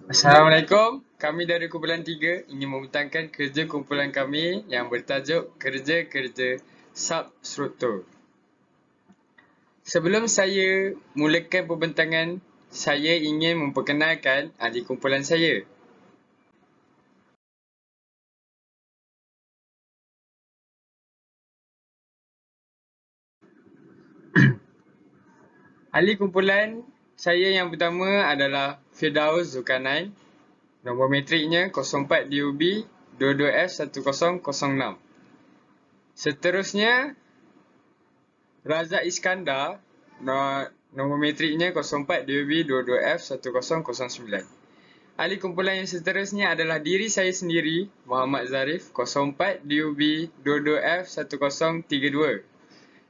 Assalamualaikum. Kami dari kumpulan 3 ingin membentangkan kerja kumpulan kami yang bertajuk kerja-kerja substruktur. Sebelum saya mulakan pembentangan, saya ingin memperkenalkan ahli kumpulan saya. Ahli kumpulan saya yang pertama adalah Firdaus Zulkarnain. Nombor metriknya 04 DUB 22F1006. Seterusnya, Razak Iskandar. Nombor metriknya 04 DUB 22F1009. Ahli kumpulan yang seterusnya adalah diri saya sendiri, Muhammad Zarif, 04 DUB 22F1032.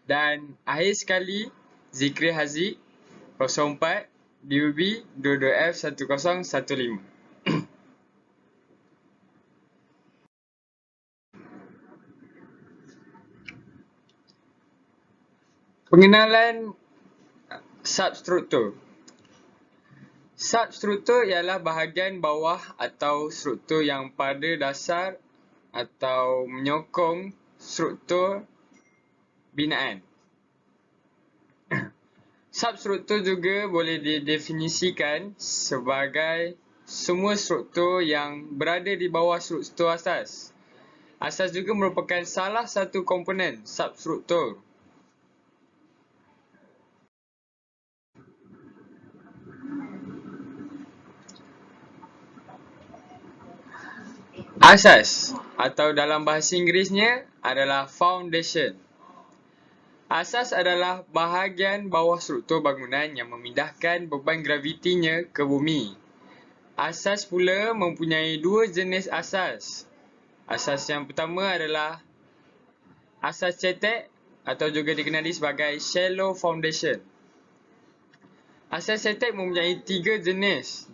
Dan akhir sekali, Zikri Haziq, 04 DUB 22F1015. Pengenalan substruktur. Substruktur ialah bahagian bawah atau struktur yang pada dasar atau menyokong struktur binaan. Substruktur juga boleh didefinisikan sebagai semua struktur yang berada di bawah struktur asas. Asas juga merupakan salah satu komponen substruktur. Asas atau dalam bahasa Inggerisnya adalah foundation. Asas adalah bahagian bawah struktur bangunan yang memindahkan beban gravitinya ke bumi. Asas pula mempunyai dua jenis asas. Asas yang pertama adalah asas cetek atau juga dikenali sebagai shallow foundation. Asas cetek mempunyai tiga jenis.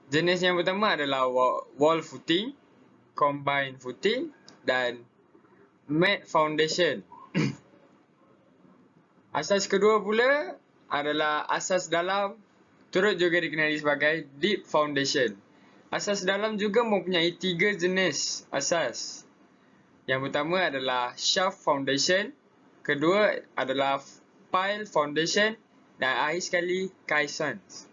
Jenis yang pertama adalah wall footing, combined footing dan mat foundation. Asas kedua pula adalah asas dalam, turut juga dikenali sebagai deep foundation. Asas dalam juga mempunyai tiga jenis asas. Yang pertama adalah shaft foundation, kedua adalah pile foundation dan akhir sekali caissons.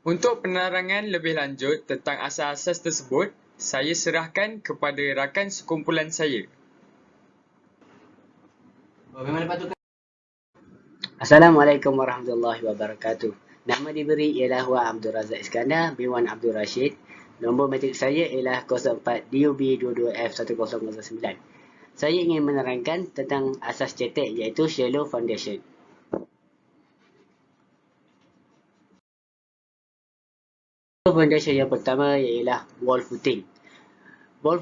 Untuk penerangan lebih lanjut tentang asas-asas tersebut, saya serahkan kepada rakan sekumpulan saya. Assalamualaikum warahmatullahi wabarakatuh. Nama diberi ialah Wah Abdul Razak Iskandar bin Wan Abdul Rashid. Nombor matrik saya ialah 04 DUB 22F1009. Saya ingin menerangkan tentang asas cetek iaitu shallow foundation. Foundation yang pertama ialah wall footing. Wall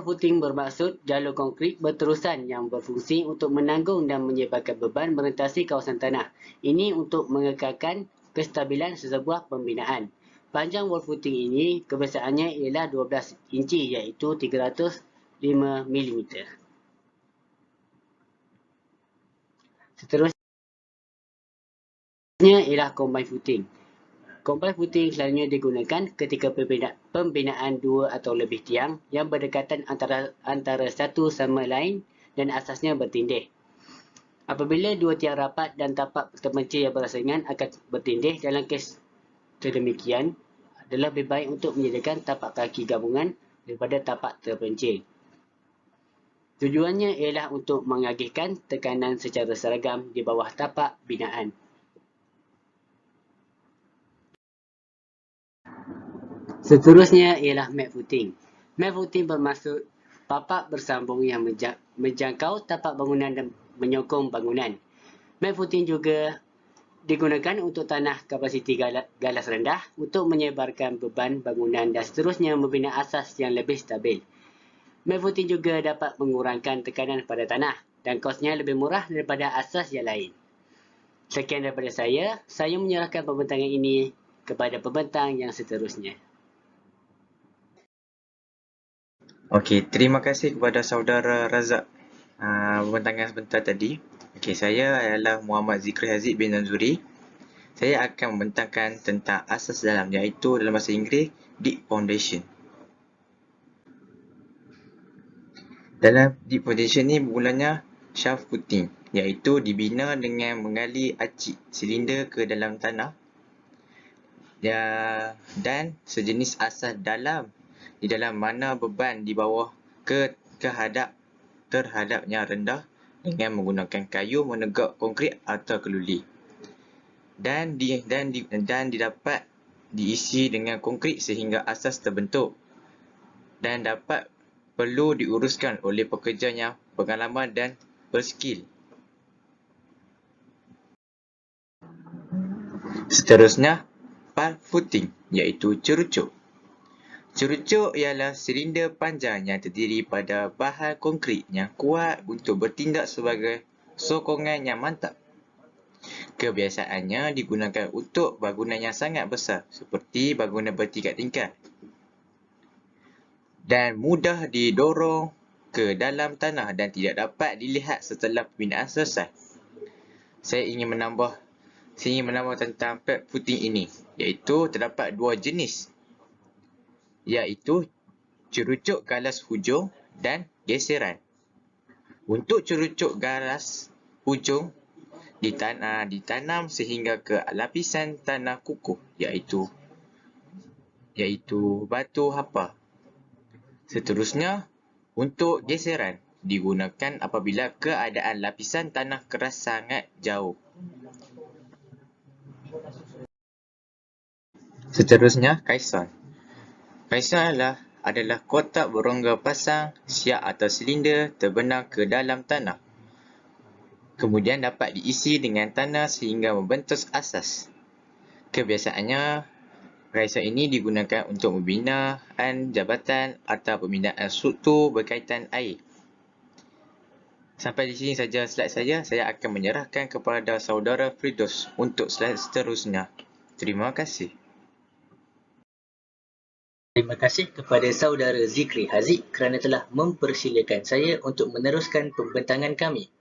footing bermaksud jalur konkrit berterusan yang berfungsi untuk menanggung dan menyebarkan beban merentasi kawasan tanah. Ini untuk mengekalkan kestabilan sesebuah pembinaan. Panjang wall footing ini kebesarannya ialah 12 inci iaitu 305 mm. Seterusnya ialah combined footing. Combined footing selalunya digunakan ketika pembinaan dua atau lebih tiang yang berdekatan antara satu sama lain dan asasnya bertindih. Apabila dua tiang rapat dan tapak terpencil yang bersaingan akan bertindih, dalam kes sedemikian adalah lebih baik untuk menyediakan tapak kaki gabungan daripada tapak terpencil. Tujuannya ialah untuk mengagihkan tekanan secara seragam di bawah tapak binaan. Seterusnya ialah mat footing. Mat footing bermaksud papak bersambung yang menjangkau tapak bangunan dan menyokong bangunan. Mat footing juga digunakan untuk tanah kapasiti galas rendah untuk menyebarkan beban bangunan dan seterusnya membina asas yang lebih stabil. Mat footing juga dapat mengurangkan tekanan pada tanah dan kosnya lebih murah daripada asas yang lain. Sekian daripada saya menyerahkan pembentangan ini kepada pembentang yang seterusnya. Okey, terima kasih kepada saudara Razak pembentangan sebentar tadi. Okey, saya adalah Muhammad Zikri Haziq bin Zanzuri. saya akan membentangkan tentang asas dalam, iaitu dalam bahasa Inggeris, Deep Foundation. Dalam Deep Foundation ni bermulanya shaft footing, iaitu dibina dengan menggali acik silinder ke dalam tanah dan sejenis asas dalam di dalam mana beban di bawah terhadapnya rendah dengan menggunakan kayu menegak konkrit atau keluli. Dan didapat diisi dengan konkrit sehingga asas terbentuk dan perlu diuruskan oleh pekerja yang pengalaman dan berskill. Seterusnya, pile footing, iaitu cerucuk. Cerucuk ialah silinder panjang yang terdiri pada bahan konkrit yang kuat untuk bertindak sebagai sokongan yang mantap. Kebiasaannya digunakan untuk bangunan yang sangat besar seperti bangunan bertingkat-tingkat dan mudah didorong ke dalam tanah dan tidak dapat dilihat setelah pembinaan selesai. Saya ingin menambah tentang pile footing ini, iaitu terdapat dua jenis, iaitu cerucuk galas hujung dan geseran. Untuk cerucuk galas hujung ditanam sehingga ke lapisan tanah kukuh, iaitu batu hapa. Seterusnya, untuk geseran digunakan apabila keadaan lapisan tanah keras sangat jauh. Seterusnya, caisson. Caisson adalah kotak berongga pasang, siak atau silinder terbenam ke dalam tanah. Kemudian dapat diisi dengan tanah sehingga membentuk asas. Kebiasaannya, caisson ini digunakan untuk pembinaan jabatan atau pembinaan struktur berkaitan air. Sampai di sini saja slide saya. Saya akan menyerahkan kepada saudara Firdaus untuk slide seterusnya. Terima kasih. Terima kasih kepada saudara Zikri Haziq kerana telah mempersilakan saya untuk meneruskan pembentangan kami.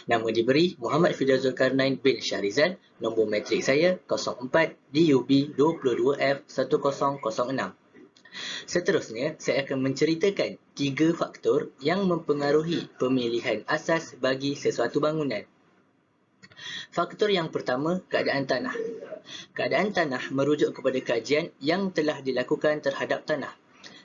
Nama diberi Muhammad Firdaus Zulkarnain bin Shahrizal, nombor matrik saya 04 DUB 22F1006. Seterusnya, saya akan menceritakan 3 faktor yang mempengaruhi pemilihan asas bagi sesuatu bangunan. Faktor yang pertama, keadaan tanah. Keadaan tanah merujuk kepada kajian yang telah dilakukan terhadap tanah.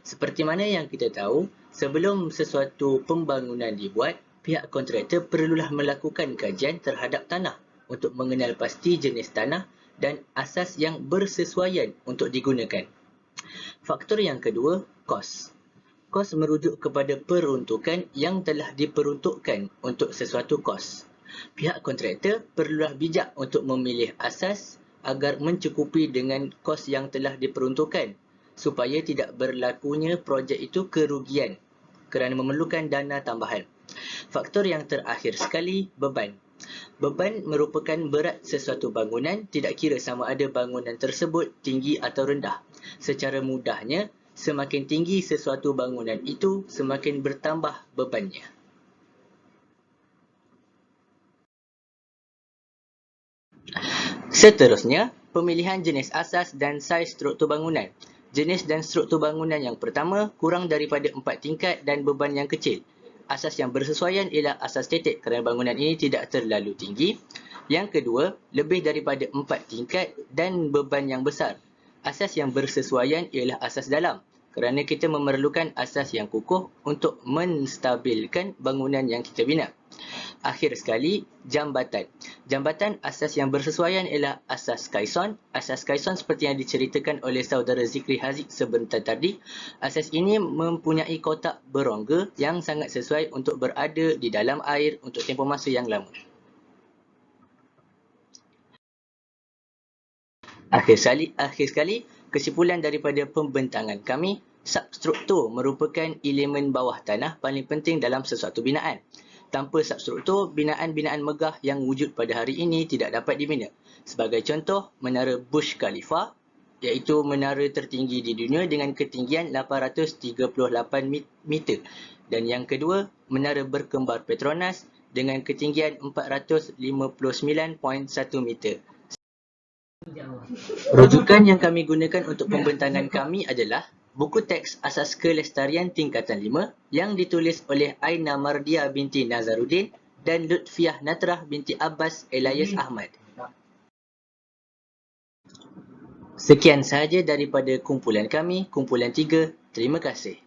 Seperti mana yang kita tahu, sebelum sesuatu pembangunan dibuat, pihak kontraktor perlulah melakukan kajian terhadap tanah untuk mengenal pasti jenis tanah dan asas yang bersesuaian untuk digunakan. Faktor yang kedua, kos. Kos merujuk kepada peruntukan yang telah diperuntukkan untuk sesuatu kos. Pihak kontraktor perlulah bijak untuk memilih asas agar mencukupi dengan kos yang telah diperuntukkan supaya tidak berlakunya projek itu kerugian kerana memerlukan dana tambahan. Faktor yang terakhir sekali, beban. Beban merupakan berat sesuatu bangunan, tidak kira sama ada bangunan tersebut tinggi atau rendah. Secara mudahnya, semakin tinggi sesuatu bangunan itu, semakin bertambah bebannya. Seterusnya, pemilihan jenis asas dan saiz struktur bangunan. Jenis dan struktur bangunan yang pertama, kurang daripada 4 tingkat dan beban yang kecil. Asas yang bersesuaian ialah asas statik kerana bangunan ini tidak terlalu tinggi. Yang kedua, lebih daripada 4 tingkat dan beban yang besar. Asas yang bersesuaian ialah asas dalam kerana kita memerlukan asas yang kukuh untuk menstabilkan bangunan yang kita bina. Akhir sekali, jambatan. Jambatan asas yang bersesuaian ialah asas caisson. Asas caisson seperti yang diceritakan oleh saudara Zikri Haziq sebentar tadi. Asas ini mempunyai kotak berongga yang sangat sesuai untuk berada di dalam air untuk tempoh masa yang lama. Akhir sekali, kesimpulan daripada pembentangan kami, substruktur merupakan elemen bawah tanah paling penting dalam sesuatu binaan. Tanpa substruktur, binaan-binaan megah yang wujud pada hari ini tidak dapat dibina. Sebagai contoh, Menara Burj Khalifa, iaitu menara tertinggi di dunia dengan ketinggian 838 meter. Dan yang kedua, Menara Berkembar Petronas dengan ketinggian 459.1 meter. Rujukan yang kami gunakan untuk pembentangan kami adalah buku teks Asas Kelestarian Tingkatan 5 yang ditulis oleh Aina Mardia binti Nazaruddin dan Lutfiah Natrah binti Abbas Elias Ahmad. Sekian sahaja daripada kumpulan kami, kumpulan 3. Terima kasih.